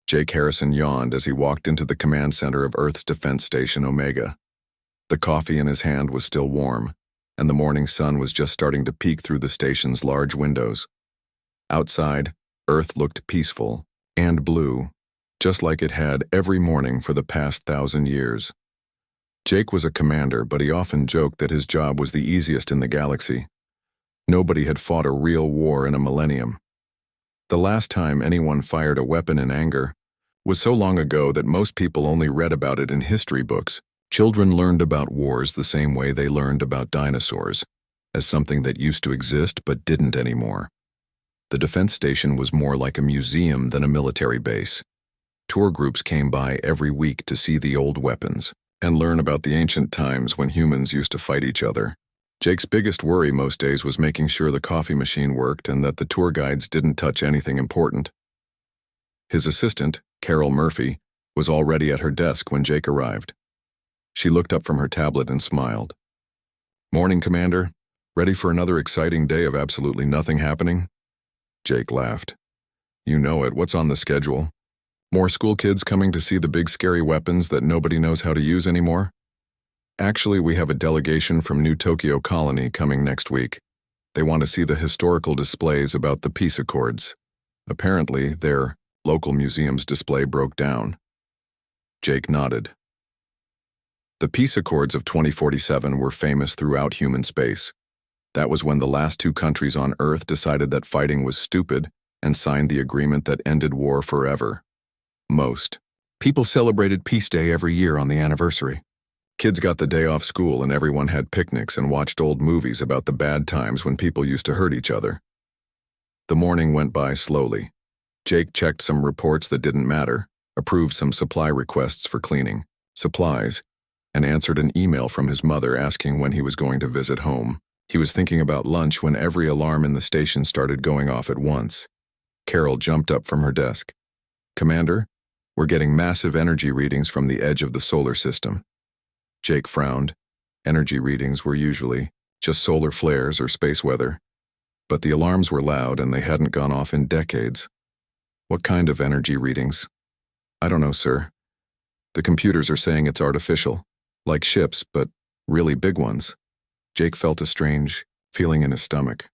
Jake Harrison yawned as he walked into the command center of Earth's Defense Station Omega. The coffee in his hand was still warm, and the morning sun was just starting to peek through the station's large windows. Outside, Earth looked peaceful and blue, just like it had every morning for the past 1,000 years. Jake was a commander, but he often joked that his job was the easiest in the galaxy. Nobody had fought a real war in a millennium. The last time anyone fired a weapon in anger was so long ago that most people only read about it in history books. Children learned about wars the same way they learned about dinosaurs, as something that used to exist but didn't anymore. The defense station was more like a museum than a military base. Tour groups came by every week to see the old weapons and learn about the ancient times when humans used to fight each other. Jake's biggest worry most days was making sure the coffee machine worked and that the tour guides didn't touch anything important. His assistant, Carol Murphy, was already at her desk when Jake arrived. She looked up from her tablet and smiled. "Morning, Commander. Ready for another exciting day of absolutely nothing happening?" Jake laughed. "You know it. What's on the schedule? More school kids coming to see the big scary weapons that nobody knows how to use anymore? Actually, we have a delegation from New Tokyo Colony coming next week. They want to see the historical displays about the peace accords. Apparently, their local museum's display broke down." Jake nodded. The peace accords of 2047 were famous throughout human space. That was when the last two countries on Earth decided that fighting was stupid and signed the agreement that ended war forever. Most people celebrated Peace Day every year on the anniversary. Kids got the day off school and everyone had picnics and watched old movies about the bad times when people used to hurt each other. The morning went by slowly. Jake checked some reports that didn't matter, approved some supply requests for cleaning supplies, and answered an email from his mother asking when he was going to visit home. He was thinking about lunch when every alarm in the station started going off at once. Carol jumped up from her desk. "Commander, we're getting massive energy readings from the edge of the solar system." Jake frowned. Energy readings were usually just solar flares or space weather. But the alarms were loud and they hadn't gone off in decades. "What kind of energy readings?" "I don't know, sir. The computers are saying it's artificial, like ships, but really big ones." Jake felt a strange feeling in his stomach.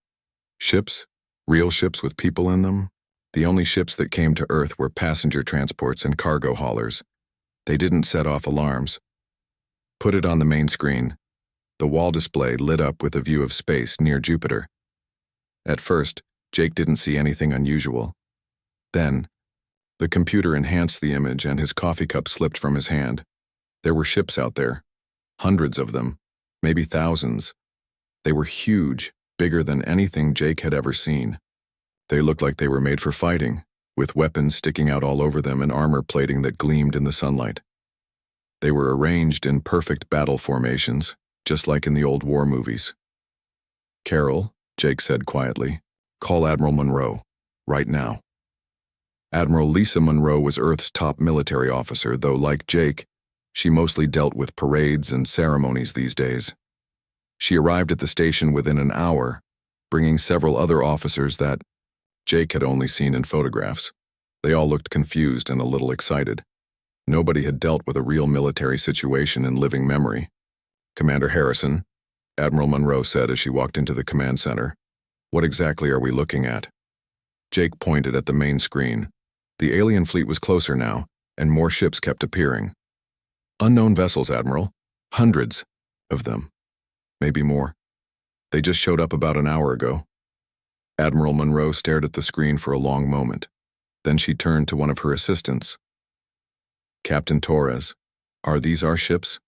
Ships? Real ships with people in them? The only ships that came to Earth were passenger transports and cargo haulers. They didn't set off alarms. "Put it on the main screen." The wall display lit up with a view of space near Jupiter. At first, Jake didn't see anything unusual. Then, the computer enhanced the image and his coffee cup slipped from his hand. There were ships out there. Hundreds of them, maybe thousands. They were huge, bigger than anything Jake had ever seen. They looked like they were made for fighting, with weapons sticking out all over them and armor plating that gleamed in the sunlight. They were arranged in perfect battle formations, just like in the old war movies. "Carol," Jake said quietly, "call Admiral Monroe, right now." Admiral Lisa Monroe was Earth's top military officer, though like Jake, she mostly dealt with parades and ceremonies these days. She arrived at the station within an hour, bringing several other officers that Jake had only seen in photographs. They all looked confused and a little excited. Nobody had dealt with a real military situation in living memory. "Commander Harrison," Admiral Monroe said as she walked into the command center, "what exactly are we looking at?" Jake pointed at the main screen. The alien fleet was closer now, and more ships kept appearing. "Unknown vessels, Admiral. Hundreds of them. Maybe more. They just showed up about an hour ago." Admiral Monroe stared at the screen for a long moment. Then she turned to one of her assistants. "Captain Torres, are these our ships?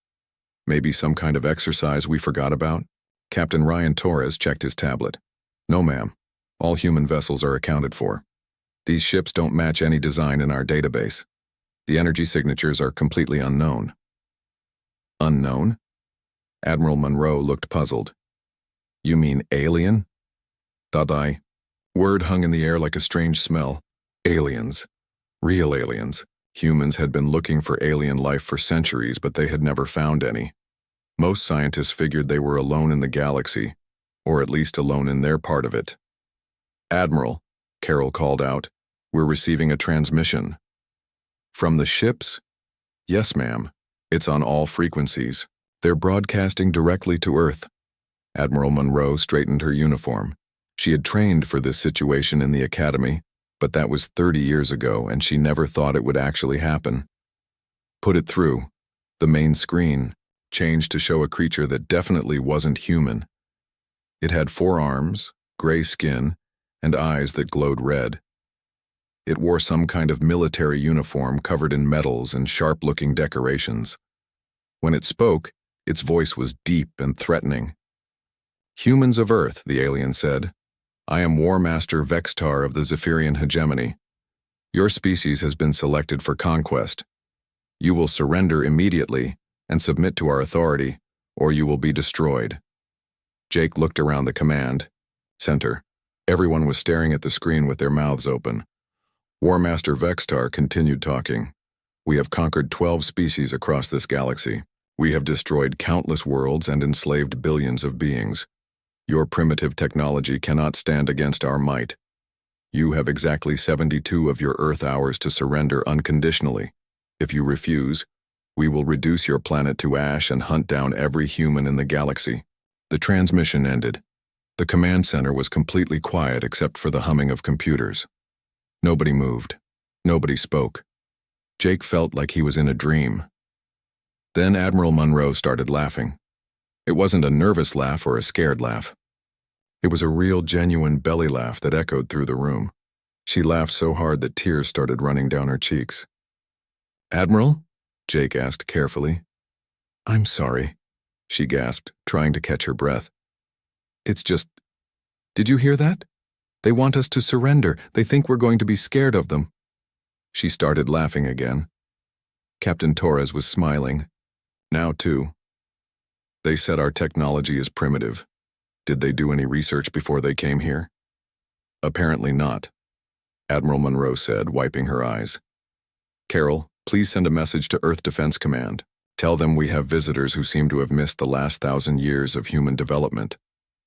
Maybe some kind of exercise we forgot about?" Captain Ryan Torres checked his tablet. "No, ma'am. All human vessels are accounted for. These ships don't match any design in our database. The energy signatures are completely unknown." "Unknown?" Admiral Monroe looked puzzled. "You mean alien?" "Thought I." Word hung in the air like a strange smell. Aliens. Real aliens. Humans had been looking for alien life for centuries, but they had never found any. Most scientists figured they were alone in the galaxy, or at least alone in their part of it. "Admiral," Carol called out, "we're receiving a transmission." From the ships? Yes, ma'am. It's on all frequencies. They're broadcasting directly to Earth. Admiral Monroe straightened her uniform. She had trained for this situation in the academy, but that was 30 years ago, and she never thought it would actually happen. Put it through. The main screen changed to show a creature that definitely wasn't human. It had 4 arms, gray skin, and eyes that glowed red. It wore some kind of military uniform covered in medals and sharp-looking decorations. When it spoke, its voice was deep and threatening. "Humans of Earth," the alien said. "I am War Master Vextar of the Zephyrian hegemony. Your species has been selected for conquest. You will surrender immediately and submit to our authority, or you will be destroyed." Jake looked around the command center. Everyone was staring at the screen with their mouths open. War Master Vextar continued talking. "We have conquered 12 species across this galaxy. We have destroyed countless worlds and enslaved billions of beings. Your primitive technology cannot stand against our might. You have exactly 72 of your Earth hours to surrender unconditionally. If you refuse, we will reduce your planet to ash and hunt down every human in the galaxy." The transmission ended. The command center was completely quiet except for the humming of computers. Nobody moved. Nobody spoke. Jake felt like he was in a dream. Then Admiral Monroe started laughing. It wasn't a nervous laugh or a scared laugh. It was a real, genuine belly laugh that echoed through the room. She laughed so hard that tears started running down her cheeks. "Admiral?" Jake asked carefully. "I'm sorry," she gasped, trying to catch her breath. "It's just... Did you hear that? They want us to surrender. They think we're going to be scared of them." She started laughing again. Captain Torres was smiling. Now, too. "They said our technology is primitive. Did they do any research before they came here?" "Apparently not," Admiral Monroe said, wiping her eyes. "Carol, please send a message to Earth Defense Command. Tell them we have visitors who seem to have missed the last 1,000 years of human development."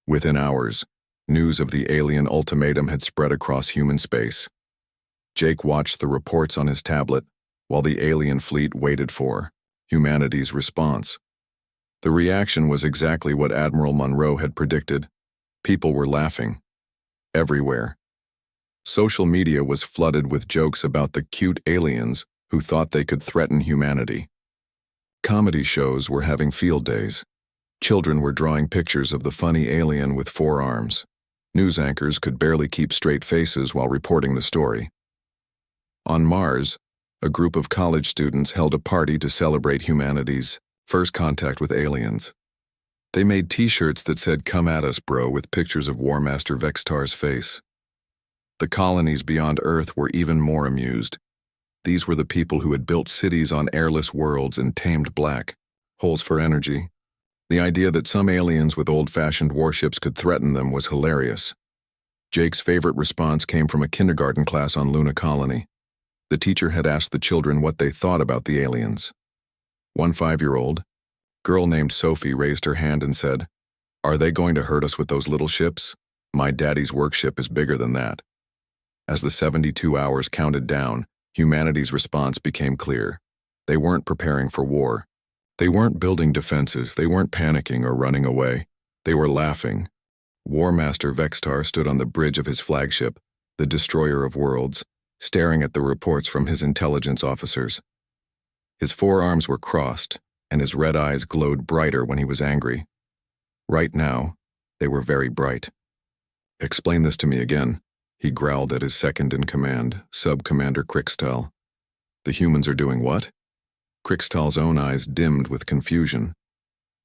Within hours, news of the alien ultimatum had spread across human space. Jake watched the reports on his tablet while the alien fleet waited for humanity's response. The reaction was exactly what Admiral Monroe had predicted. People were laughing. Everywhere. Social media was flooded with jokes about the cute aliens who thought they could threaten humanity. Comedy shows were having field days. Children were drawing pictures of the funny alien with 4 arms. News anchors could barely keep straight faces while reporting the story. On Mars, a group of college students held a party to celebrate humanity's first contact with aliens. They made t-shirts that said "Come at us, bro," with pictures of War Master Vextar's face. The colonies beyond Earth were even more amused. These were the people who had built cities on airless worlds and tamed black holes for energy. The idea that some aliens with old-fashioned warships could threaten them was hilarious. Jake's favorite response came from a kindergarten class on Luna Colony. The teacher had asked the children what they thought about the aliens. One 5-year-old girl named Sophie raised her hand and said, "Are they going to hurt us with those little ships? My daddy's workship is bigger than that." As the 72 hours counted down, humanity's response became clear. They weren't preparing for war. They weren't building defenses. They weren't panicking or running away. They were laughing. War Master Vextar stood on the bridge of his flagship, the Destroyer of Worlds, staring at the reports from his intelligence officers. His 4 arms were crossed, and his red eyes glowed brighter when he was angry. Right now, they were very bright. "Explain this to me again," he growled at his second-in-command, Sub-Commander Krikstal. "The humans are doing what?" Krikstal's own eyes dimmed with confusion.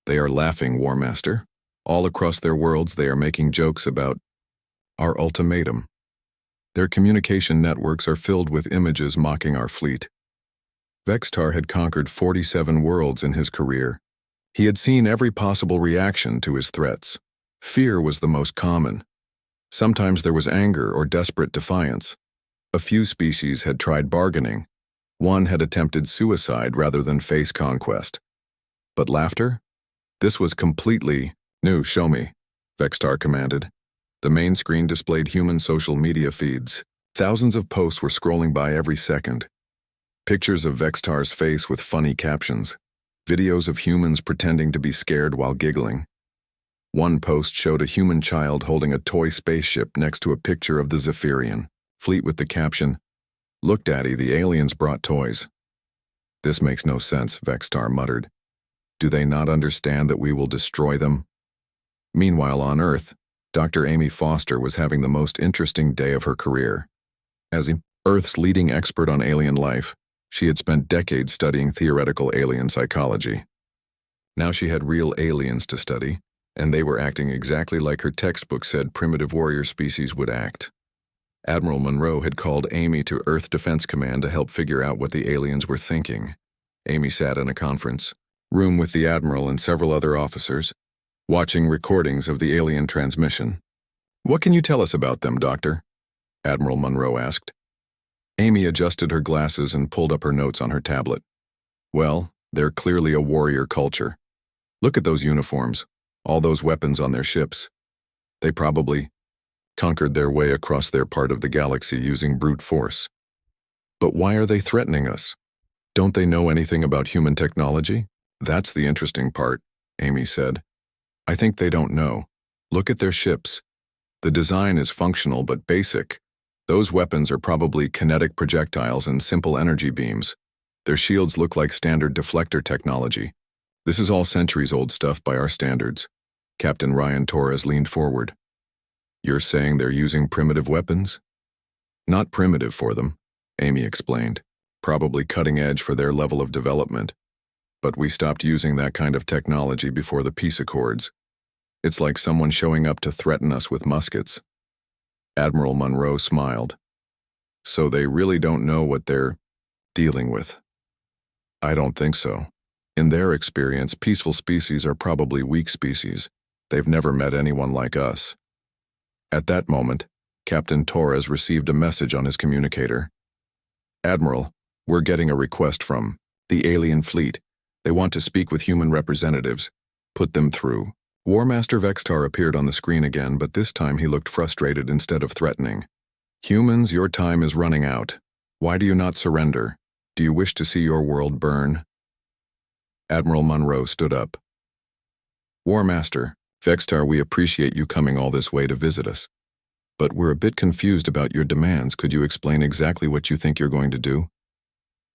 "They are laughing, War Master. All across their worlds they are making jokes about our ultimatum. Their communication networks are filled with images mocking our fleet." Vextar had conquered 47 worlds in his career. He had seen every possible reaction to his threats. Fear was the most common. Sometimes there was anger or desperate defiance. A few species had tried bargaining. One had attempted suicide rather than face conquest. But laughter? This was completely new. "Show me," Vextar commanded. The main screen displayed human social media feeds. Thousands of posts were scrolling by every second. Pictures of Vextar's face with funny captions. Videos of humans pretending to be scared while giggling. One post showed a human child holding a toy spaceship next to a picture of the Zephyrian fleet with the caption, "Look, Daddy, the aliens brought toys." "This makes no sense," Vextar muttered. "Do they not understand that we will destroy them?" Meanwhile, on Earth, Dr. Amy Foster was having the most interesting day of her career. As Earth's leading expert on alien life, she had spent decades studying theoretical alien psychology. Now she had real aliens to study, and they were acting exactly like her textbook said primitive warrior species would act. Admiral Monroe had called Amy to Earth Defense Command to help figure out what the aliens were thinking. Amy sat in a conference room with the Admiral and several other officers, watching recordings of the alien transmission. "What can you tell us about them, Doctor?" Admiral Monroe asked. Amy adjusted her glasses and pulled up her notes on her tablet. "Well, they're clearly a warrior culture. Look at those uniforms, all those weapons on their ships. They probably conquered their way across their part of the galaxy using brute force. But why are they threatening us? Don't they know anything about human technology? That's the interesting part," Amy said. "I think they don't know. Look at their ships. The design is functional but basic. Those weapons are probably kinetic projectiles and simple energy beams. Their shields look like standard deflector technology. This is all centuries-old stuff by our standards." Captain Ryan Torres leaned forward. "You're saying they're using primitive weapons?" "Not primitive for them," Amy explained. "Probably cutting edge for their level of development. But we stopped using that kind of technology before the peace accords. It's like someone showing up to threaten us with muskets." Admiral Monroe smiled. "So they really don't know what they're dealing with?" "I don't think so. In their experience, peaceful species are probably weak species. They've never met anyone like us." At that moment, Captain Torres received a message on his communicator. "Admiral, we're getting a request from the alien fleet. They want to speak with human representatives. Put them through." War Master Vextar appeared on the screen again, but this time he looked frustrated instead of threatening. "Humans, your time is running out. Why do you not surrender? Do you wish to see your world burn?" Admiral Monroe stood up. "War Master, Vextar, we appreciate you coming all this way to visit us. But we're a bit confused about your demands. Could you explain exactly what you think you're going to do?"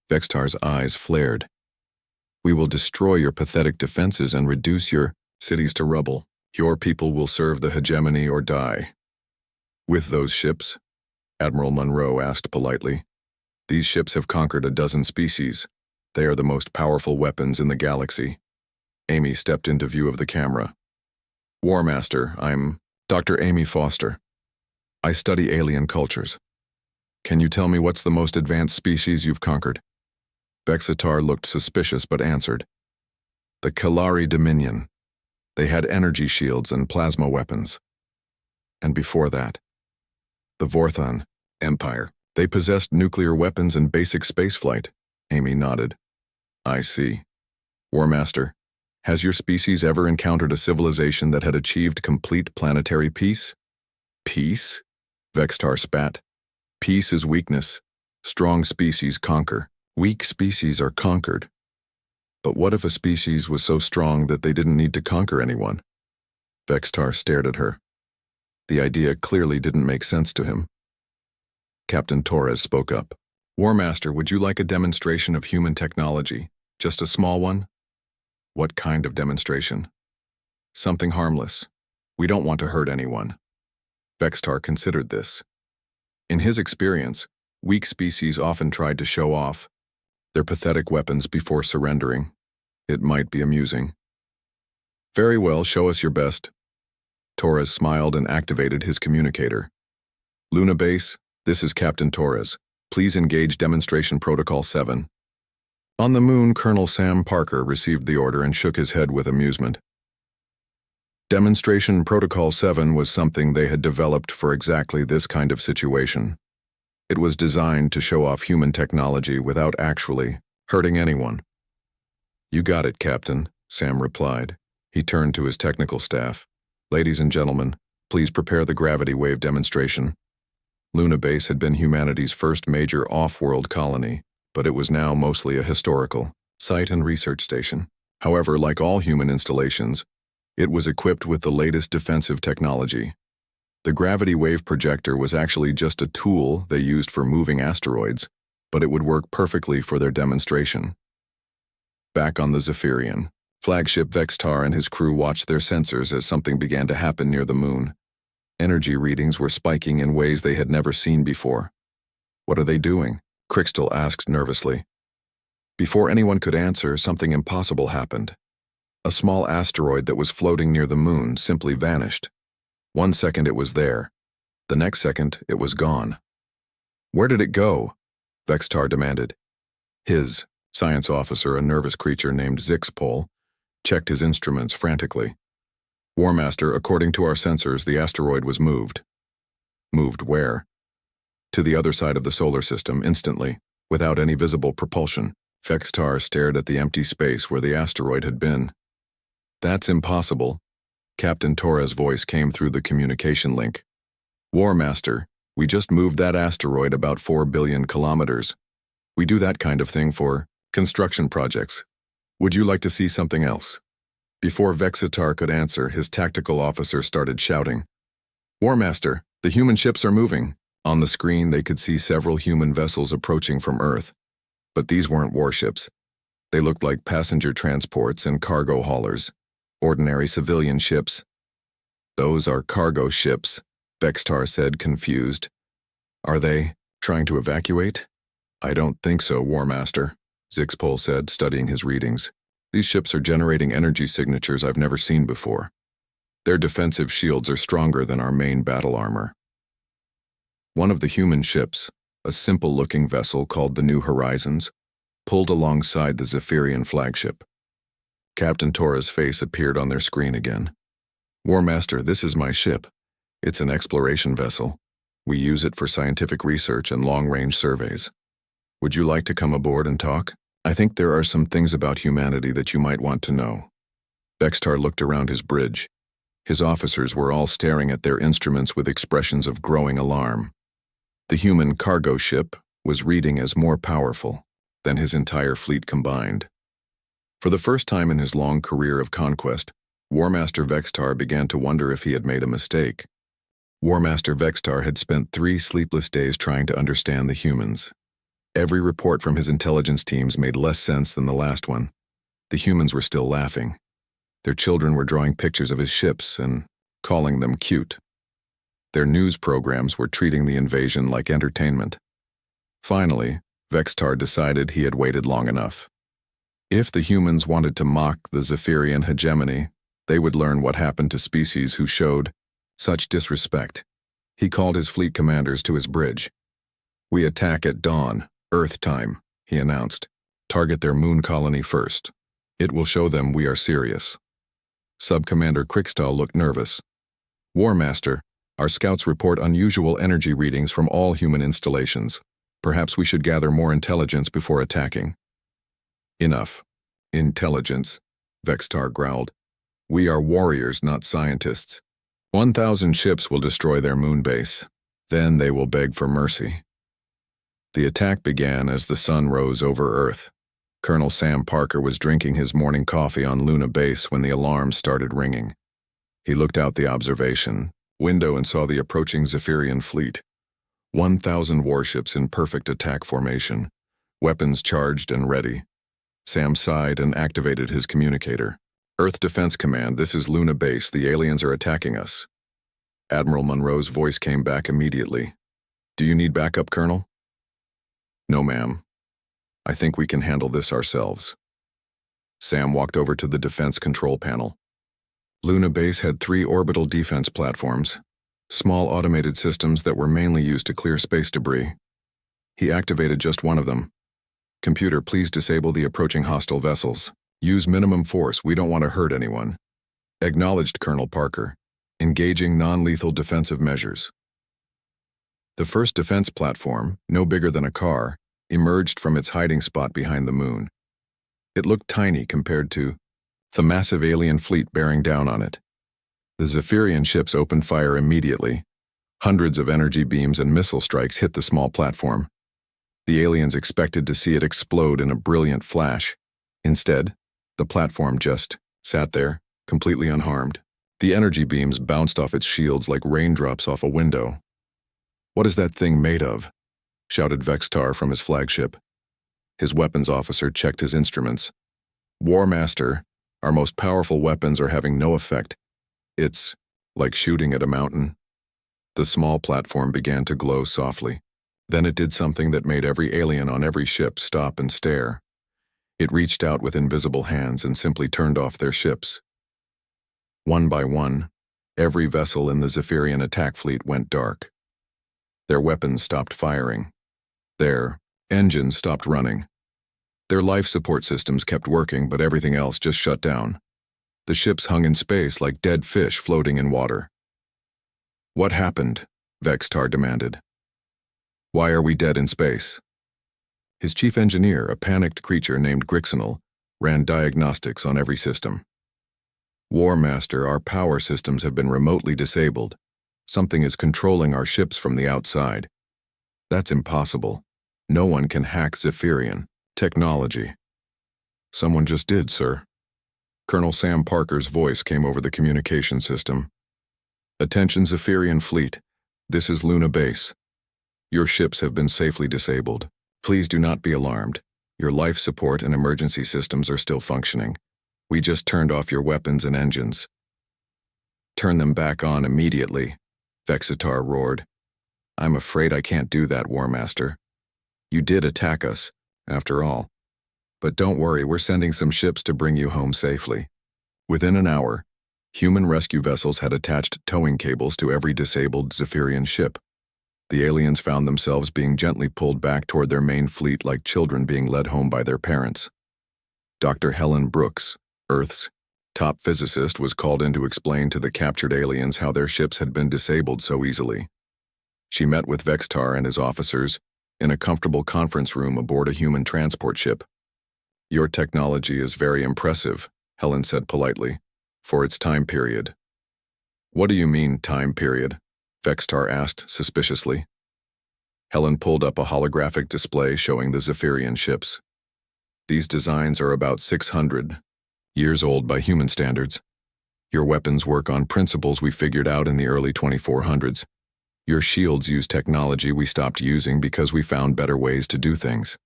Vextar's eyes flared. "We will destroy your pathetic defenses and reduce your cities to rubble. Your people will serve the hegemony or die." "With those ships?" Admiral Monroe asked politely. "These ships have conquered a dozen species. They are the most powerful weapons in the galaxy." Amy stepped into view of the camera. "War Master, I'm Dr. Amy Foster. I study alien cultures. Can you tell me what's the most advanced species you've conquered?" Vextar looked suspicious but answered. "The Kalari Dominion. They had energy shields and plasma weapons. And before that, the Vorthon Empire. They possessed nuclear weapons and basic spaceflight." Amy nodded. "I see. War Master, has your species ever encountered a civilization that had achieved complete planetary peace?" "Peace?" Vextar spat. "Peace is weakness. Strong species conquer. Weak species are conquered. But what if a species was so strong that they didn't need to conquer anyone?" Vextar stared at her. The idea clearly didn't make sense to him. Captain Torres spoke up. "War Master, would you like a demonstration of human technology? Just a small one?" "What kind of demonstration?" "Something harmless. We don't want to hurt anyone." Vextar considered this. In his experience, weak species often tried to show off their pathetic weapons before surrendering. It might be amusing. "Very well, show us your best." Torres smiled and activated his communicator. "Luna Base, this is Captain Torres. Please engage Demonstration Protocol 7. On the moon, Colonel Sam Parker received the order and shook his head with amusement. Demonstration Protocol 7 was something they had developed for exactly this kind of situation. It was designed to show off human technology without actually hurting anyone. "You got it, Captain," Sam replied. He turned to his technical staff. "Ladies and gentlemen, please prepare the gravity wave demonstration." Luna Base had been humanity's first major off-world colony, but it was now mostly a historical site and research station. However, like all human installations, it was equipped with the latest defensive technology. The gravity wave projector was actually just a tool they used for moving asteroids, but it would work perfectly for their demonstration. Back on the Zephyrian, flagship Vextar and his crew watched their sensors as something began to happen near the moon. Energy readings were spiking in ways they had never seen before. "What are they doing?" Crystal asked nervously. Before anyone could answer, something impossible happened. A small asteroid that was floating near the moon simply vanished. 1 second it was there. The next second it was gone. "Where did it go?" Vextar demanded. His science officer, a nervous creature named Zixpol, checked his instruments frantically. "War Master, according to our sensors, the asteroid was moved." "Moved where?" "To the other side of the solar system, instantly, without any visible propulsion." Vextar stared at the empty space where the asteroid had been. "That's impossible." Captain Torres' voice came through the communication link. "War Master, we just moved that asteroid about 4 billion kilometers. We do that kind of thing for construction projects. Would you like to see something else?" Before Vexitar could answer, his tactical officer started shouting, "War Master, the human ships are moving." On the screen they could see several human vessels approaching from Earth. But these weren't warships. They looked like passenger transports and cargo haulers. Ordinary civilian ships. "Those are cargo ships," Vextar said, confused. "Are they trying to evacuate?" "I don't think so, War Master," Zixpol said, studying his readings. "These ships are generating energy signatures I've never seen before. Their defensive shields are stronger than our main battle armor." One of the human ships, a simple-looking vessel called the New Horizons, pulled alongside the Zephyrian flagship. Captain Torres' face appeared on their screen again. "War Master, this is my ship. It's an exploration vessel. We use it for scientific research and long-range surveys. Would you like to come aboard and talk? I think there are some things about humanity that you might want to know." Vextar looked around his bridge. His officers were all staring at their instruments with expressions of growing alarm. The human cargo ship was reading as more powerful than his entire fleet combined. For the first time in his long career of conquest, War Master Vextar began to wonder if he had made a mistake. War Master Vextar had spent 3 sleepless days trying to understand the humans. Every report from his intelligence teams made less sense than the last one. The humans were still laughing. Their children were drawing pictures of his ships and calling them cute. Their news programs were treating the invasion like entertainment. Finally, Vextar decided he had waited long enough. If the humans wanted to mock the Zephyrian hegemony, they would learn what happened to species who showed such disrespect. He called his fleet commanders to his bridge. "We attack at dawn, Earth time," he announced. "Target their moon colony first. It will show them we are serious." Sub-Commander Krikstal looked nervous. "War Master, our scouts report unusual energy readings from all human installations. Perhaps we should gather more intelligence before attacking." "Enough. Intelligence," Vextar growled. "We are warriors, not scientists. 1,000 ships will destroy their moon base. Then they will beg for mercy." The attack began as the sun rose over Earth. Colonel Sam Parker was drinking his morning coffee on Luna Base when the alarms started ringing. He looked out the observation window and saw the approaching Zephyrian fleet. 1,000 warships in perfect attack formation, weapons charged and ready. Sam sighed and activated his communicator. "Earth Defense Command, this is Luna Base. The aliens are attacking us." Admiral Monroe's voice came back immediately. "Do you need backup, Colonel?" "No, ma'am. I think we can handle this ourselves." Sam walked over to the defense control panel. Luna Base had 3 orbital defense platforms, small automated systems that were mainly used to clear space debris. He activated just one of them. "Computer, please disable the approaching hostile vessels. Use minimum force, we don't want to hurt anyone." Acknowledged, Colonel Parker. Engaging non-lethal defensive measures. The first defense platform, no bigger than a car, emerged from its hiding spot behind the moon. It looked tiny compared to the massive alien fleet bearing down on it. The Zephyrian ships opened fire immediately. Hundreds of energy beams and missile strikes hit the small platform. The aliens expected to see it explode in a brilliant flash. Instead, the platform just sat there, completely unharmed. The energy beams bounced off its shields like raindrops off a window. "What is that thing made of?" shouted Vextar from his flagship. His weapons officer checked his instruments. "War Master, our most powerful weapons are having no effect. It's like shooting at a mountain." The small platform began to glow softly. Then it did something that made every alien on every ship stop and stare. It reached out with invisible hands and simply turned off their ships. One by one, every vessel in the Zephyrian attack fleet went dark. Their weapons stopped firing. Their engines stopped running. Their life support systems kept working, but everything else just shut down. The ships hung in space like dead fish floating in water. "What happened?" Vextar demanded. "Why are we dead in space?" His chief engineer, a panicked creature named Grixenal, ran diagnostics on every system. "War Master, our power systems have been remotely disabled. Something is controlling our ships from the outside." "That's impossible. No one can hack Zephyrian technology." "Someone just did, sir." Colonel Sam Parker's voice came over the communication system. "Attention Zephyrian fleet. This is Luna Base. Your ships have been safely disabled. Please do not be alarmed. Your life support and emergency systems are still functioning. We just turned off your weapons and engines." "Turn them back on immediately," Vexitar roared. "I'm afraid I can't do that, War Master. You did attack us, after all. But don't worry, we're sending some ships to bring you home safely." Within an hour, human rescue vessels had attached towing cables to every disabled Zephyrian ship. The aliens found themselves being gently pulled back toward their main fleet like children being led home by their parents. Dr. Helen Brooks, Earth's top physicist, was called in to explain to the captured aliens how their ships had been disabled so easily. She met with Vextar and his officers in a comfortable conference room aboard a human transport ship. "Your technology is very impressive," Helen said politely, "for its time period." "What do you mean, time period?" Vextar asked suspiciously. Helen pulled up a holographic display showing the Zephyrian ships. "These designs are about 600 years old by human standards. Your weapons work on principles we figured out in the early 2400s. Your shields use technology we stopped using because we found better ways to do things."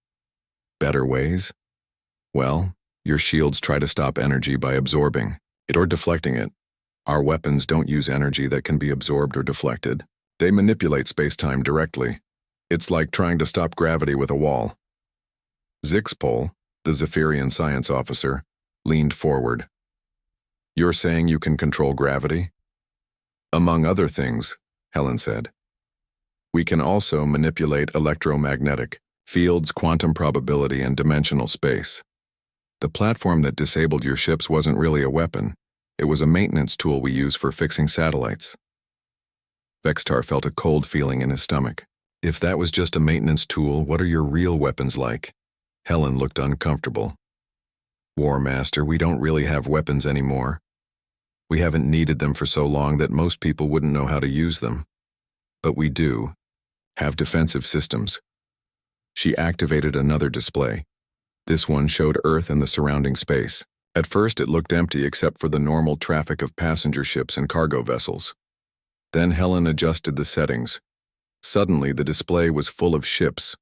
"Better ways?" "Well, your shields try to stop energy by absorbing it or deflecting it. Our weapons don't use energy that can be absorbed or deflected. They manipulate space-time directly. It's like trying to stop gravity with a wall." Zixpol, the Zephyrian science officer, leaned forward. "You're saying you can control gravity?" "Among other things," Helen said. "We can also manipulate electromagnetic fields, quantum probability, and dimensional space. The platform that disabled your ships wasn't really a weapon. It was a maintenance tool we use for fixing satellites." Vextar felt a cold feeling in his stomach. "If that was just a maintenance tool, what are your real weapons like?" Helen looked uncomfortable. "War Master, we don't really have weapons anymore. We haven't needed them for so long that most people wouldn't know how to use them. But we do have defensive systems." She activated another display. This one showed Earth and the surrounding space. At first it looked empty except for the normal traffic of passenger ships and cargo vessels. Then Helen adjusted the settings. Suddenly the display was full of ships,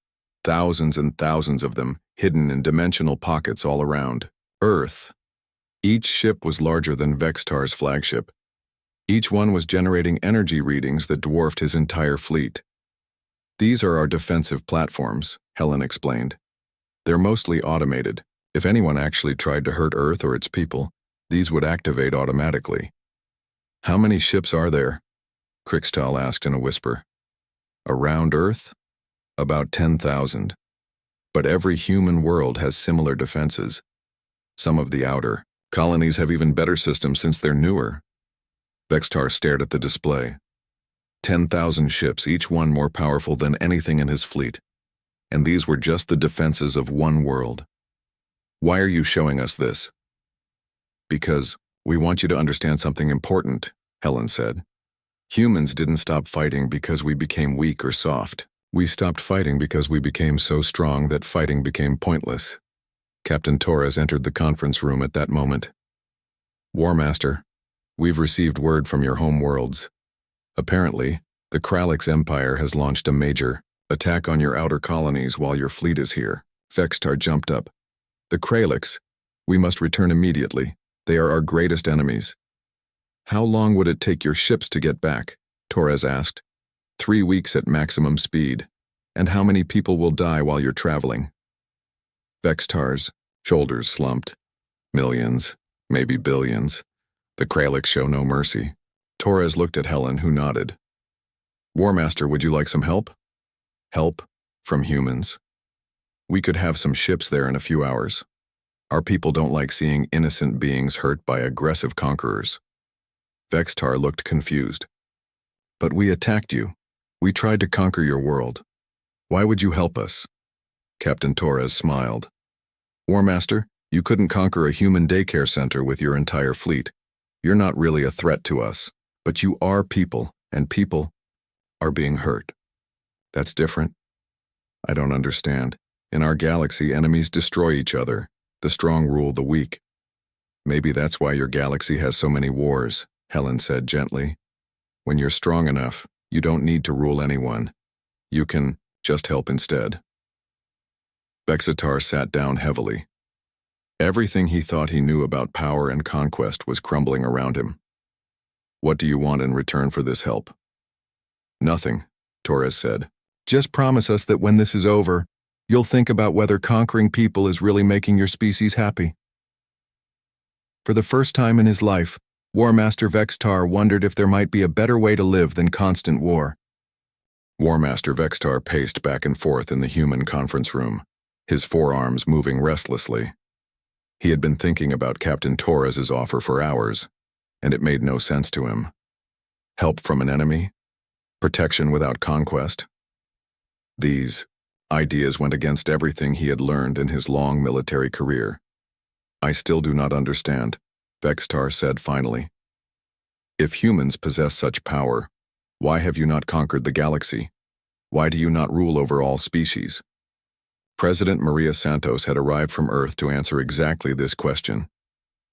thousands and thousands of them, hidden in dimensional pockets all around Earth. Each ship was larger than Vextar's flagship. Each one was generating energy readings that dwarfed his entire fleet. "These are our defensive platforms," Helen explained. "They're mostly automated. If anyone actually tried to hurt Earth or its people, these would activate automatically." "How many ships are there?" Crixtal asked in a whisper. "Around Earth? About 10,000. But every human world has similar defenses. Some of the outer colonies have even better systems since they're newer." Vextar stared at the display. 10,000 ships, each one more powerful than anything in his fleet. And these were just the defenses of one world. "Why are you showing us this?" "Because we want you to understand something important," Helen said. "Humans didn't stop fighting because we became weak or soft. We stopped fighting because we became so strong that fighting became pointless. Captain Torres entered the conference room at that moment. War Master, we've received word from your home worlds. Apparently, the Kralix Empire has launched a major attack on your outer colonies while your fleet is here. Vextar jumped up. The Kralix? We must return immediately. They are our greatest enemies. How long would it take your ships to get back? Torres asked. 3 weeks at maximum speed. And how many people will die while you're traveling? Vextar's shoulders slumped. Millions, maybe billions. The Kralix show no mercy. Torres looked at Helen, who nodded. War Master, would you like some help? Help? From humans? We could have some ships there in a few hours. Our people don't like seeing innocent beings hurt by aggressive conquerors. Vextar looked confused. But we attacked you. We tried to conquer your world. Why would you help us? Captain Torres smiled. War Master, you couldn't conquer a human daycare center with your entire fleet. You're not really a threat to us, but you are people, and people are being hurt. That's different. I don't understand. In our galaxy, enemies destroy each other. The strong rule the weak. Maybe that's why your galaxy has so many wars, Helen said gently. When you're strong enough, you don't need to rule anyone. You can just help instead. Vexatar sat down heavily. Everything he thought he knew about power and conquest was crumbling around him. What do you want in return for this help? Nothing, Torres said. Just promise us that when this is over, you'll think about whether conquering people is really making your species happy. For the first time in his life, War Master Vextar wondered if there might be a better way to live than constant war. War Master Vextar paced back and forth in the human conference room, his forearms moving restlessly. He had been thinking about Captain Torres's offer for hours, and it made no sense to him. Help from an enemy? Protection without conquest? These ideas went against everything he had learned in his long military career. I still do not understand, Vextar said finally. If humans possess such power, why have you not conquered the galaxy? Why do you not rule over all species? President Maria Santos had arrived from Earth to answer exactly this question.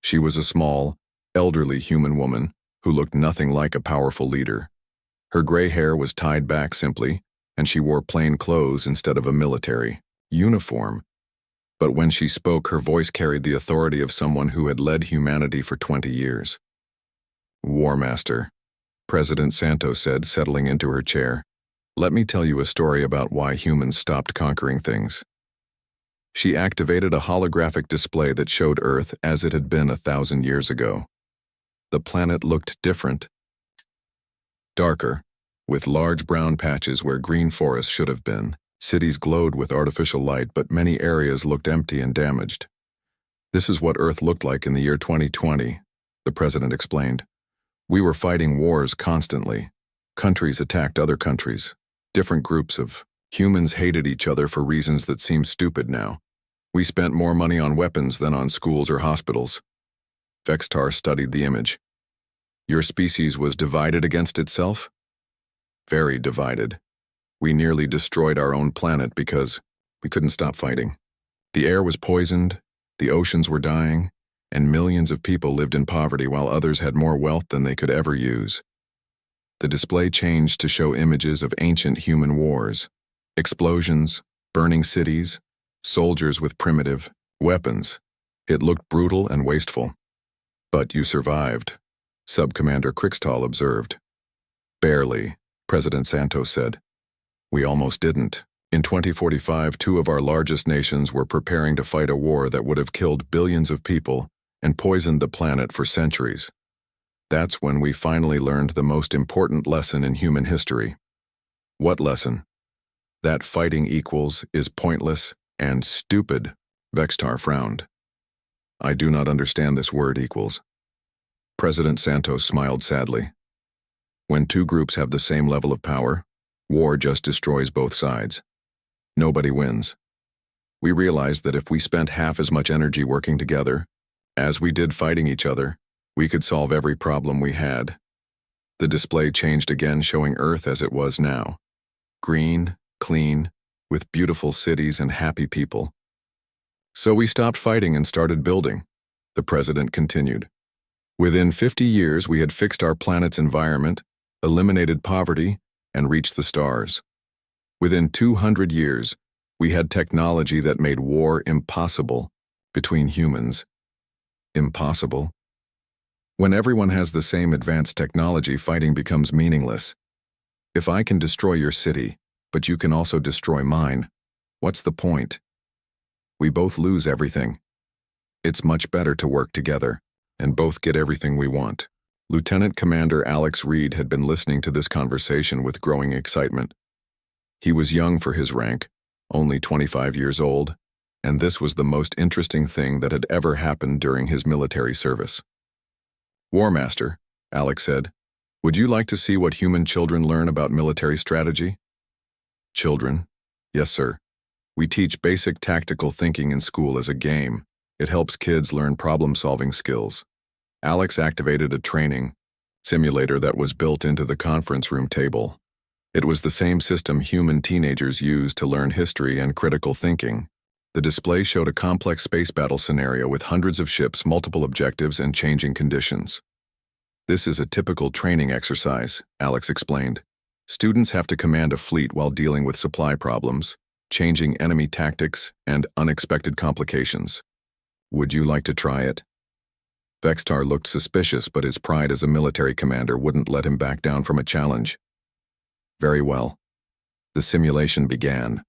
She was a small, elderly human woman who looked nothing like a powerful leader. Her gray hair was tied back simply, and she wore plain clothes instead of a military uniform. But when she spoke, her voice carried the authority of someone who had led humanity for 20 years. War Master, President Santos said, settling into her chair. Let me tell you a story about why humans stopped conquering things. She activated a holographic display that showed Earth as it had been 1,000 years ago. The planet looked different. Darker, with large brown patches where green forests should have been. Cities glowed with artificial light, but many areas looked empty and damaged. This is what Earth looked like in the year 2020, the president explained. We were fighting wars constantly. Countries attacked other countries. Different groups of humans hated each other for reasons that seem stupid now. We spent more money on weapons than on schools or hospitals. Vextar studied the image. Your species was divided against itself? Very divided. We nearly destroyed our own planet because we couldn't stop fighting. The air was poisoned, the oceans were dying, and millions of people lived in poverty while others had more wealth than they could ever use. The display changed to show images of ancient human wars, explosions, burning cities, soldiers with primitive weapons. It looked brutal and wasteful. But you survived, Sub-Commander Krixtal observed. Barely, President Santos said. We almost didn't. In 2045, 2 of our largest nations were preparing to fight a war that would have killed billions of people and poisoned the planet for centuries. That's when we finally learned the most important lesson in human history. What lesson? That fighting equals is pointless and stupid, Vextar frowned. I do not understand this word equals. President Santos smiled sadly. When 2 groups have the same level of power, war just destroys both sides. Nobody wins. We realized that if we spent half as much energy working together, as we did fighting each other, we could solve every problem we had. The display changed again, showing Earth as it was now. Green, clean, with beautiful cities and happy people. So we stopped fighting and started building, the president continued. Within 50 years, we had fixed our planet's environment, eliminated poverty, and reached the stars. Within 200 years, we had technology that made war impossible between humans. Impossible? When everyone has the same advanced technology, fighting becomes meaningless. If I can destroy your city, but you can also destroy mine, what's the point? We both lose everything. It's much better to work together and both get everything we want. Lieutenant Commander Alex Reed had been listening to this conversation with growing excitement. He was young for his rank, only 25 years old, and this was the most interesting thing that had ever happened during his military service. War Master, Alex said, would you like to see what human children learn about military strategy? Children? Yes, sir. We teach basic tactical thinking in school as a game. It helps kids learn problem-solving skills. Alex activated a training simulator that was built into the conference room table. It was the same system human teenagers use to learn history and critical thinking. The display showed a complex space battle scenario with hundreds of ships, multiple objectives, and changing conditions. This is a typical training exercise, Alex explained. Students have to command a fleet while dealing with supply problems, changing enemy tactics, and unexpected complications. Would you like to try it? Vextar looked suspicious, but his pride as a military commander wouldn't let him back down from a challenge. Very well. The simulation began.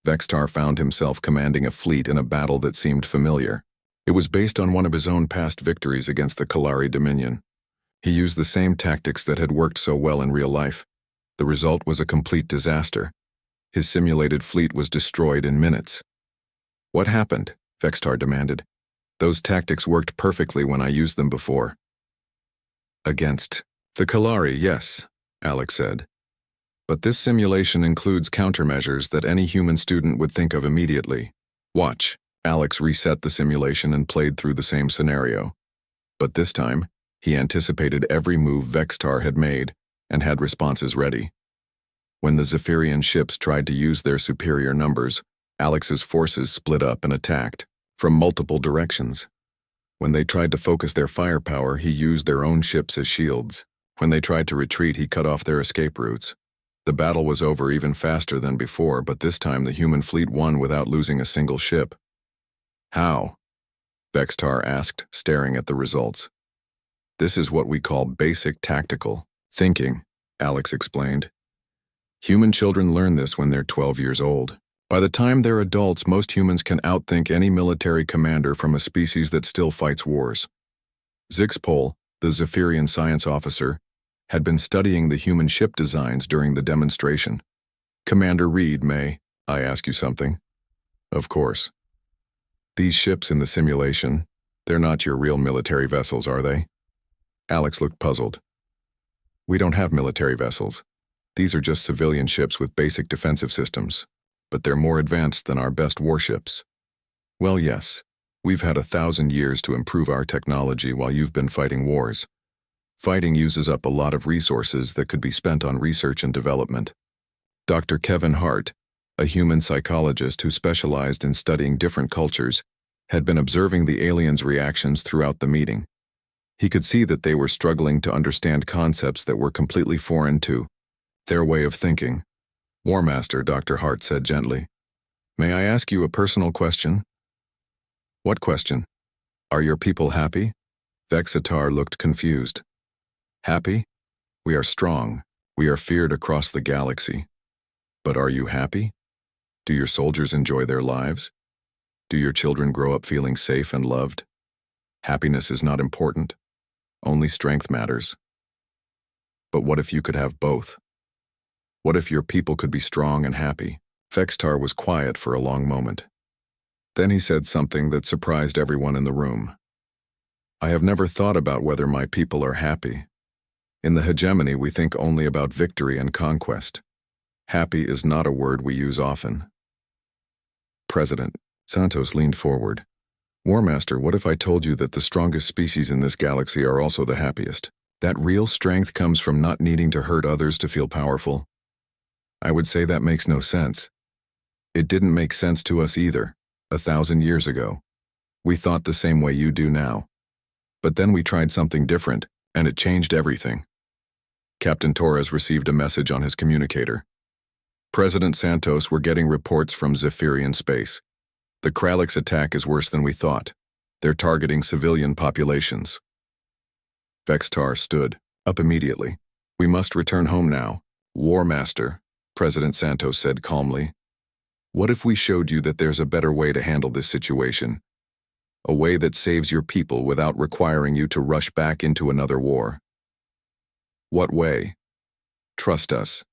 Vextar found himself commanding a fleet in a battle that seemed familiar. It was based on one of his own past victories against the Kalari Dominion. He used the same tactics that had worked so well in real life. The result was a complete disaster. His simulated fleet was destroyed in minutes. What happened? Vextar demanded. Those tactics worked perfectly when I used them before. Against the Kalari, yes, Alex said. But this simulation includes countermeasures that any human student would think of immediately. Watch. Alex reset the simulation and played through the same scenario. But this time, he anticipated every move Vextar had made and had responses ready. When the Zephyrian ships tried to use their superior numbers, Alex's forces split up and attacked from multiple directions. When they tried to focus their firepower, he used their own ships as shields. When they tried to retreat, he cut off their escape routes. The battle was over even faster than before, but this time the human fleet won without losing a single ship. How? Vextar asked, staring at the results. This is what we call basic tactical thinking, Alex explained. Human children learn this when they're 12 years old. By the time they're adults, most humans can outthink any military commander from a species that still fights wars. Zixpol, the Zephyrian science officer, had been studying the human ship designs during the demonstration. Commander Reed, may I ask you something? Of course. These ships in the simulation, they're not your real military vessels, are they? Alex looked puzzled. We don't have military vessels. These are just civilian ships with basic defensive systems, but they're more advanced than our best warships. Well, yes, we've had 1,000 years to improve our technology while you've been fighting wars. Fighting uses up a lot of resources that could be spent on research and development. Dr. Kevin Hart, a human psychologist who specialized in studying different cultures, had been observing the aliens' reactions throughout the meeting. He could see that they were struggling to understand concepts that were completely foreign to their way of thinking. War Master, Dr. Hart said gently. May I ask you a personal question? What question? Are your people happy? Vexitar looked confused. Happy? We are strong. We are feared across the galaxy. But are you happy? Do your soldiers enjoy their lives? Do your children grow up feeling safe and loved? Happiness is not important. Only strength matters. But what if you could have both? What if your people could be strong and happy? Vextar was quiet for a long moment. Then he said something that surprised everyone in the room. I have never thought about whether my people are happy. In the hegemony, we think only about victory and conquest. Happy is not a word we use often. President Santos leaned forward. War Master, what if I told you that the strongest species in this galaxy are also the happiest? That real strength comes from not needing to hurt others to feel powerful. I would say that makes no sense. It didn't make sense to us either, 1,000 years ago. We thought the same way you do now. But then we tried something different, and it changed everything. Captain Torres received a message on his communicator. President Santos, we're getting reports from Zephyrian space. The Kralix attack is worse than we thought. They're targeting civilian populations. Vextar stood up immediately. We must return home now. War Master, President Santos said calmly. What if we showed you that there's a better way to handle this situation? A way that saves your people without requiring you to rush back into another war. What way? Trust us.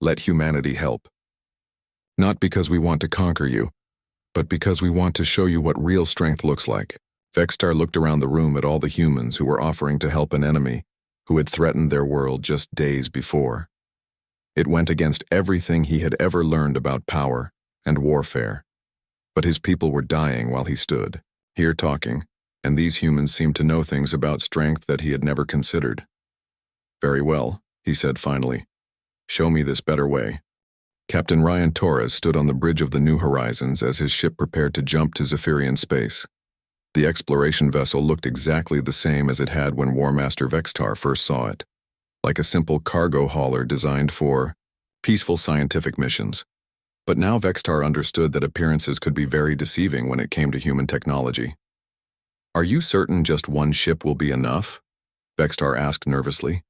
Let humanity help. Not because we want to conquer you, but because we want to show you what real strength looks like. Vextar looked around the room at all the humans who were offering to help an enemy who had threatened their world just days before. It went against everything he had ever learned about power and warfare. But his people were dying while he stood, here talking, and these humans seemed to know things about strength that he had never considered. Very well, he said finally. Show me this better way. Captain Ryan Torres stood on the bridge of the New Horizons as his ship prepared to jump to Zephyrian space. The exploration vessel looked exactly the same as it had when War Master Vextar first saw it, like a simple cargo hauler designed for peaceful scientific missions. But now Vextar understood that appearances could be very deceiving when it came to human technology. Are you certain just one ship will be enough? Vextar asked nervously.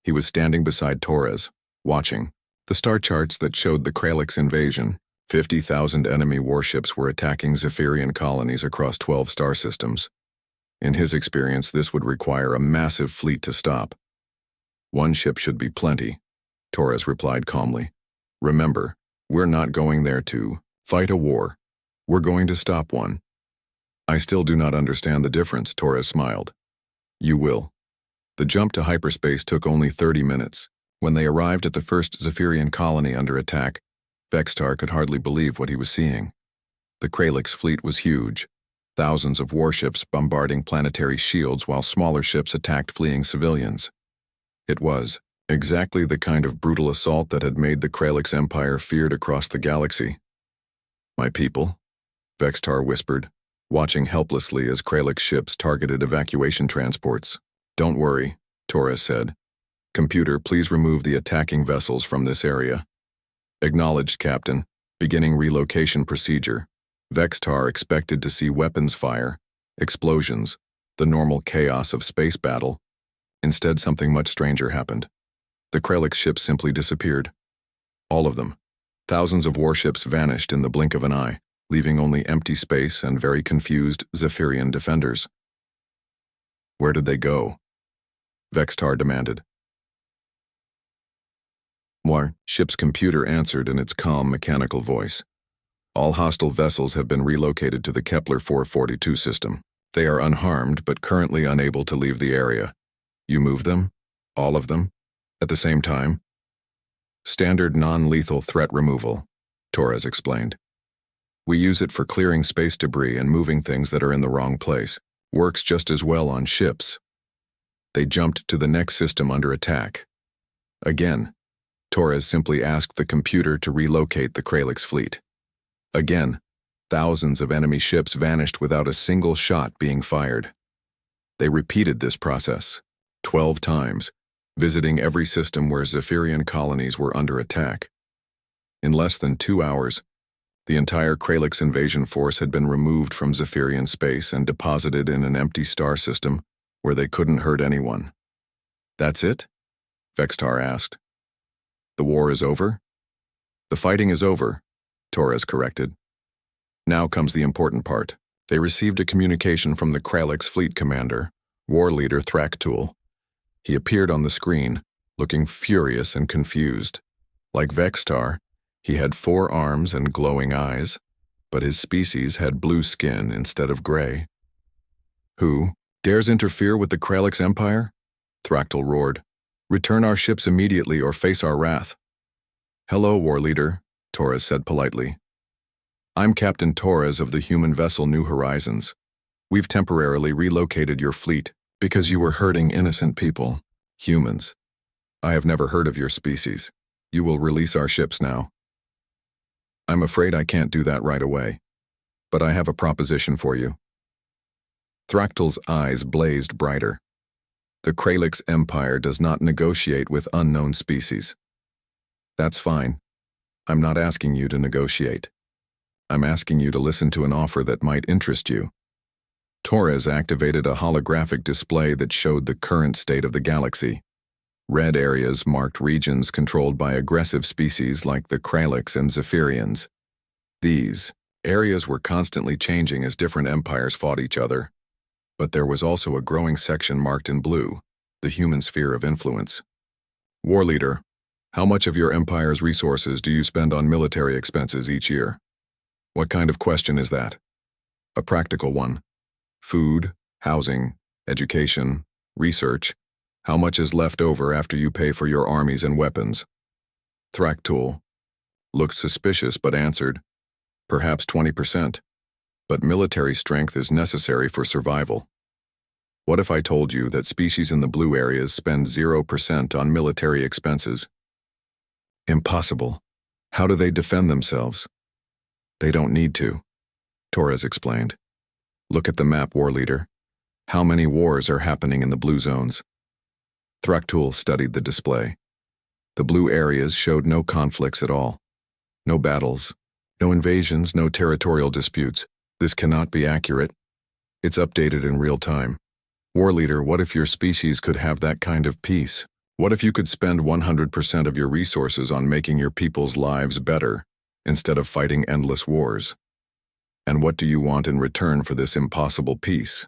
He was standing beside Torres, watching. The star charts that showed the Kralix invasion, 50,000 enemy warships were attacking Zephyrian colonies across 12 star systems. In his experience, this would require a massive fleet to stop. One ship should be plenty, Torres replied calmly. Remember, we're not going there to fight a war. We're going to stop one. I still do not understand the difference, Torres smiled. You will. The jump to hyperspace took only 30 minutes. When they arrived at the first Zephyrian colony under attack, Vextar could hardly believe what he was seeing. The Kralix fleet was huge, thousands of warships bombarding planetary shields while smaller ships attacked fleeing civilians. It was exactly the kind of brutal assault that had made the Kralix Empire feared across the galaxy. My people, Vextar whispered, watching helplessly as Kralix ships targeted evacuation transports. Don't worry, Torres said. Computer, please remove the attacking vessels from this area. Acknowledged, Captain. Beginning relocation procedure. Vextar expected to see weapons fire, explosions, the normal chaos of space battle. Instead, something much stranger happened. The Kralix ships simply disappeared. All of them. Thousands of warships vanished in the blink of an eye, leaving only empty space and very confused Zephyrian defenders. Where did they go? Vextar demanded. War, ship's computer answered in its calm mechanical voice. All hostile vessels have been relocated to the Kepler 442 system. They are unharmed but currently unable to leave the area. You move them? All of them? At the same time? Standard non-lethal threat removal, Torres explained. We use it for clearing space debris and moving things that are in the wrong place. Works just as well on ships. They jumped to the next system under attack. Again, Torres simply asked the computer to relocate the Kralix fleet. Again, thousands of enemy ships vanished without a single shot being fired. They repeated this process 12 times, visiting every system where Zephyrian colonies were under attack. In less than 2 hours, the entire Kralix invasion force had been removed from Zephyrian space and deposited in an empty star system where they couldn't hurt anyone. That's it? Vextar asked. The war is over? The fighting is over, Torres corrected. Now comes the important part. They received a communication from the Kralix fleet commander, war leader Thraktul. He appeared on the screen, looking furious and confused. Like Vextar, he had 4 arms and glowing eyes, but his species had blue skin instead of gray. Who dares interfere with the Kralix Empire? Thraktul roared. Return our ships immediately or face our wrath. Hello, war leader, Torres said politely. I'm Captain Torres of the human vessel New Horizons. We've temporarily relocated your fleet because you were hurting innocent people, humans. I have never heard of your species. You will release our ships now. I'm afraid I can't do that right away, but I have a proposition for you. Thractal's eyes blazed brighter. The Kralix Empire does not negotiate with unknown species. That's fine. I'm not asking you to negotiate. I'm asking you to listen to an offer that might interest you. Torres activated a holographic display that showed the current state of the galaxy. Red areas marked regions controlled by aggressive species like the Kralix and Zephyrians. These areas were constantly changing as different empires fought each other. But there was also a growing section marked in blue, the human sphere of influence. War Leader, how much of your empire's resources do you spend on military expenses each year? What kind of question is that? A practical one. Food, housing, education, research. How much is left over after you pay for your armies and weapons? Thractal looked suspicious but answered, perhaps 20%. But military strength is necessary for survival. What if I told you that species in the blue areas spend 0% on military expenses? Impossible. How do they defend themselves? They don't need to, Torres explained. Look at the map, War Leader. How many wars are happening in the blue zones? Thractal studied the display. The blue areas showed no conflicts at all. No battles, no invasions, no territorial disputes. This cannot be accurate. It's updated in real time. War Leader, what if your species could have that kind of peace? What if you could spend 100% of your resources on making your people's lives better, instead of fighting endless wars? And what do you want in return for this impossible peace?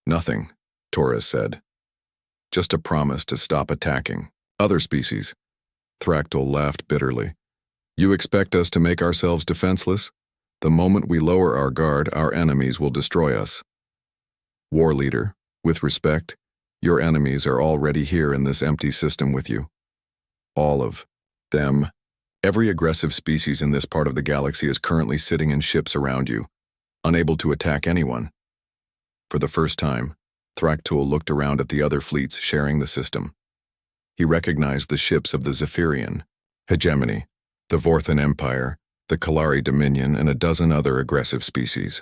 Nothing, Torres said. Just a promise to stop attacking other species. Thractal laughed bitterly. You expect us to make ourselves defenseless? The moment we lower our guard, our enemies will destroy us. War Leader, with respect, your enemies are already here in this empty system with you. All of them. Every aggressive species in this part of the galaxy is currently sitting in ships around you, unable to attack anyone. For the first time, Thractal looked around at the other fleets sharing the system. He recognized the ships of the Zephyrian, Hegemony, the Vorthan Empire, the Kalari Dominion, and a dozen other aggressive species.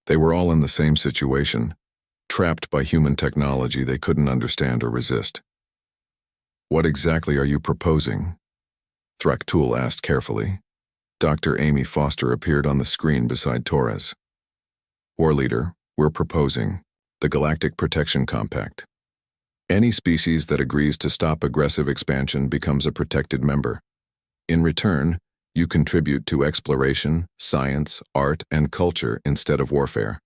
They were all in the same situation, trapped by human technology they couldn't understand or resist. What exactly are you proposing? Thractal asked carefully. Dr. Amy Foster appeared on the screen beside Torres. War Leader, we're proposing the Galactic Protection Compact. Any species that agrees to stop aggressive expansion becomes a protected member. In return, you contribute to exploration, science, art, and culture instead of warfare.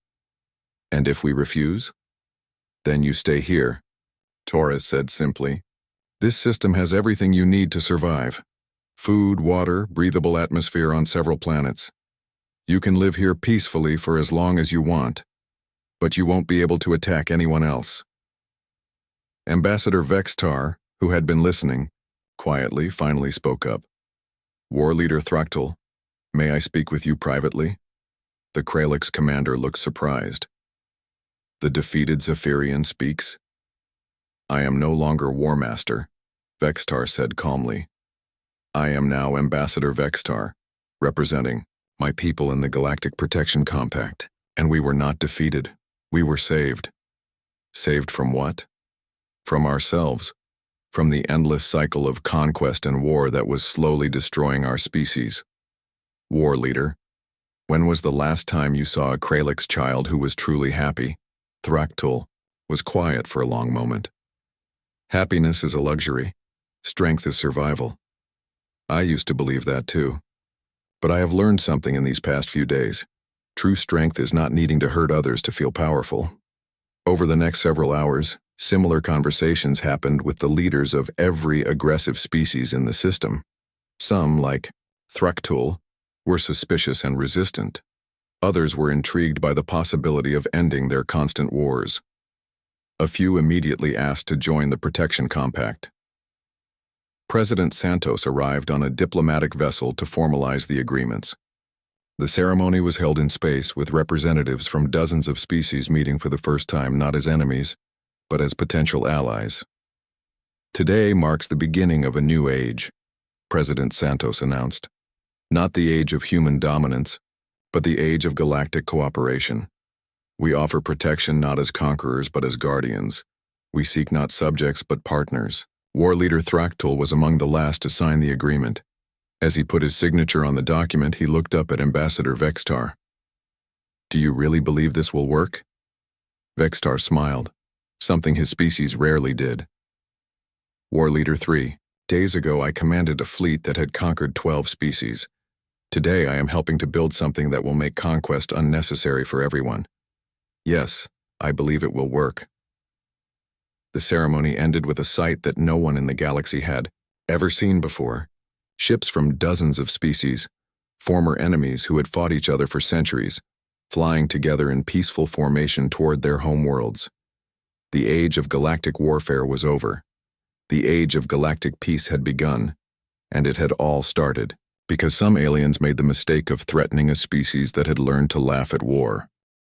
And if we refuse? Then you stay here, Torres said simply. This system has everything you need to survive. Food, water, breathable atmosphere on several planets. You can live here peacefully for as long as you want, but you won't be able to attack anyone else. Ambassador Vextar, who had been listening, quietly finally spoke up. War Leader Thractal, may I speak with you privately? The Kralix commander looked surprised. The defeated Zephyrian speaks. I am no longer War Master, Vextar said calmly. I am now Ambassador Vextar, representing my people in the Galactic Protection Compact, and we were not defeated. We were saved. Saved from what? From ourselves. From the endless cycle of conquest and war that was slowly destroying our species. War Leader, when was the last time you saw a Kralix child who was truly happy? Thractal was quiet for a long moment. Happiness is a luxury. Strength is survival. I used to believe that too. But I have learned something in these past few days. True strength is not needing to hurt others to feel powerful. Over the next several hours, similar conversations happened with the leaders of every aggressive species in the system. Some, like Thractal, were suspicious and resistant. Others were intrigued by the possibility of ending their constant wars. A few immediately asked to join the Protection Compact. President Santos arrived on a diplomatic vessel to formalize the agreements. The ceremony was held in space with representatives from dozens of species meeting for the first time not as enemies, but as potential allies. Today marks the beginning of a new age. President Santos announced. Not the age of human dominance, but the age of galactic cooperation. We offer protection not as conquerors but as guardians. We seek not subjects but partners. War leader Thraktul was among the last to sign the agreement. As he put his signature on the document, he looked up at Ambassador Vextar. Do you really believe this will work? Vextar smiled, something his species rarely did. War Leader 3. Days ago I commanded a fleet that had conquered 12 species. Today I am helping to build something that will make conquest unnecessary for everyone. Yes, I believe it will work. The ceremony ended with a sight that no one in the galaxy had ever seen before. Ships from dozens of species, former enemies who had fought each other for centuries, flying together in peaceful formation toward their homeworlds. The age of galactic warfare was over. The age of galactic peace had begun, and it had all started because some aliens made the mistake of threatening a species that had learned to laugh at war.